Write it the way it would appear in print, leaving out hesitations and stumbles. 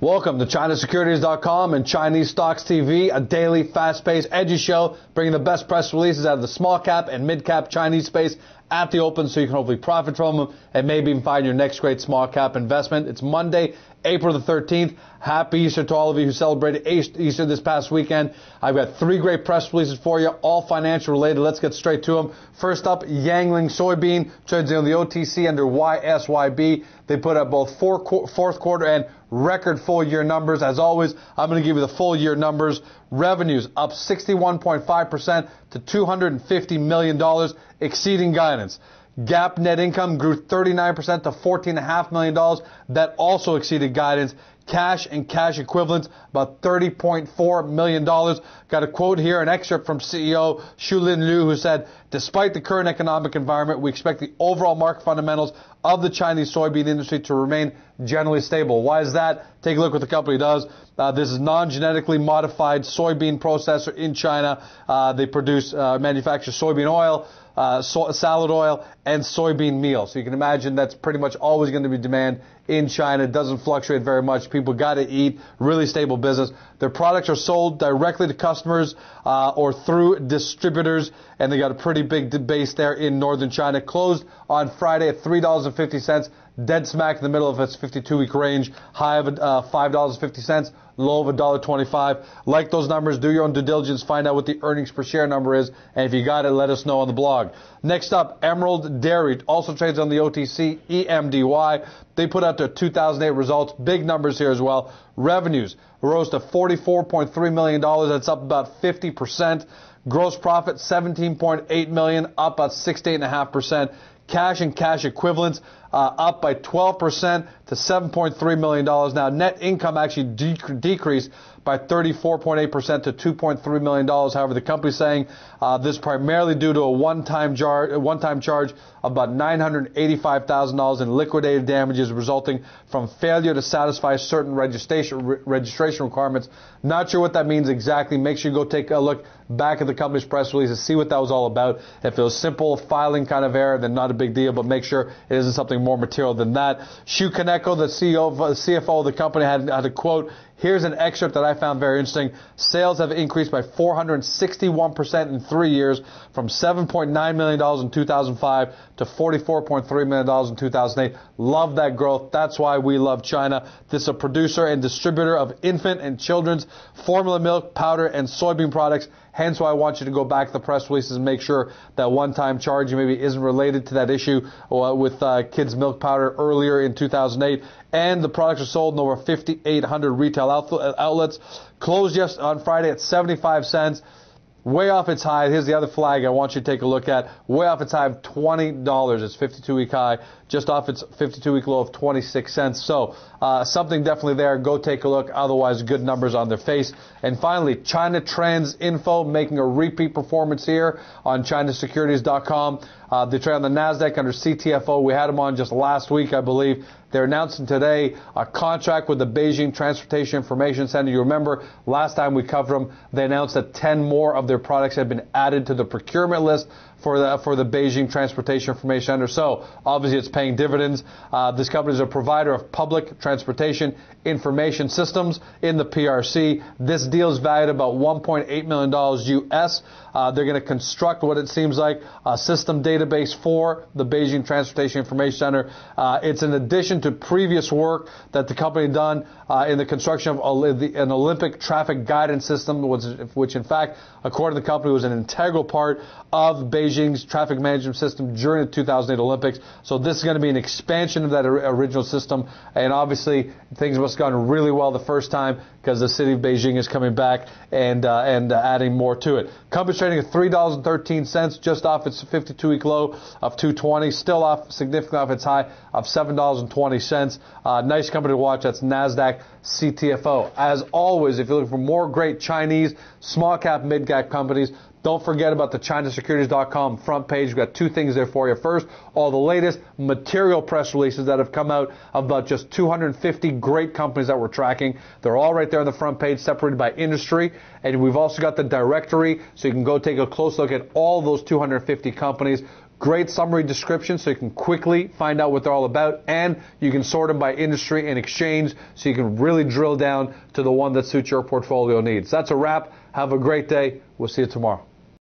Welcome to ChinaSecurities.com and Chinese Stocks TV, a daily, fast-paced, edgy show bringing the best press releases out of the small cap and mid cap Chinese space at the open so you can hopefully profit from them and maybe even find your next great small cap investment. It's Monday, April the 13th. Happy Easter to all of you who celebrated Easter this past weekend. I've got three great press releases for you, all financial related. Let's get straight to them. First up, Yanglin Soybean trades on the OTC under YSYB. They put up both fourth quarter and record full year numbers. As always, I'm going to give you the full year numbers. Revenues up 61.5% to $250 million, exceeding guidance. GAAP net income grew 39% to $14.5 million. That also exceeded guidance. Cash and cash equivalents, about $30.4 million. Got a quote here, an excerpt from CEO Shulin Liu, who said, despite the current economic environment, we expect the overall market fundamentals of the Chinese soybean industry to remain generally stable. Why is that? Take a look what the company does. This is non-genetically modified soybean processor in China. They manufacture soybean oil, salad oil, and soybean meal. So you can imagine that's pretty much always going to be demand in China. It doesn't fluctuate very much. People got to eat. Really stable business. Their products are sold directly to customers or through distributors, and they got a pretty big base there in northern China. Closed on Friday at $3.50, dead smack in the middle of its 52-week range. High of $5.50, low of $1.25. Like those numbers, do your own due diligence, find out what the earnings per share number is, and if you got it, let us know on the blog. Next up, Emerald Dairy also trades on the OTC, EMDY. They put out their 2008 results, big numbers here as well. Revenues rose to $44.3 million. That's up about 50%. Gross profit $17.8 million, up about 68.5%. Cash and cash equivalents up by 12% to $7.3 million. Now, net income actually decreased by 34.8% to $2.3 million. However, the company's saying this primarily due to a one-time charge of about $985,000 in liquidated damages resulting from failure to satisfy certain registration requirements. Not sure what that means exactly. Make sure you go take a look back at the company's press release and see what that was all about. If it was simple filing kind of error, then not a big deal, but make sure it isn't something more material than that. Shu Kaneko, the CFO of the company, had a quote. Here's an excerpt that I found very interesting. Sales have increased by 461% in 3 years, from $7.9 million in 2005 to $44.3 million in 2008. Love that growth. That's why we love China. This is a producer and distributor of infant and children's formula milk, powder, and soybean products. Hence why I want you to go back to the press releases and make sure that one-time charge maybe isn't related to that issue with kids' milk powder earlier in 2008. And the products are sold in over 5,800 retail outlets. Closed just on Friday at 75 cents. Way off its high. Here's the other flag I want you to take a look at. Way off its high of $20. Its 52-week high, just off its 52-week low of 26 cents. So something definitely there. Go take a look. Otherwise, good numbers on their face. And finally, China TransInfo making a repeat performance here on ChinaSecurities.com. They trade on the NASDAQ under CTFO. We had them on just last week, I believe. They're announcing today a contract with the Beijing Transportation Information Center. You remember last time we covered them, they announced that 10 more of their products had been added to the procurement list for the Beijing Transportation Information Center. So obviously it's paying dividends. This company is a provider of public transportation information systems in the PRC. This deal is valued at about $1.8 million US. They're going to construct what it seems like a system database for the Beijing Transportation Information Center. It's in addition to previous work that the company had done in the construction of an Olympic traffic guidance system, which in fact, according to the company, was an integral part of Beijing's traffic management system during the 2008 Olympics. So this is going to be an expansion of that original system. And obviously, things must have gone really well the first time because the city of Beijing is coming back and adding more to it. Company's trading at $3.13, just off its 52-week low of $2.20, still off significantly off its high of $7.20. Nice company to watch. That's NASDAQ CTFO. As always, if you're looking for more great Chinese small cap, mid cap companies, don't forget about the ChinaSecurities.com front page. We've got two things there for you. First, all the latest material press releases that have come out about just 250 great companies that we're tracking. They're all right there on the front page, separated by industry. And we've also got the directory, so you can go take a close look at all those 250 companies. great summary description so you can quickly find out what they're all about, and you can sort them by industry and exchange so you can really drill down to the one that suits your portfolio needs. That's a wrap. Have a great day. We'll see you tomorrow.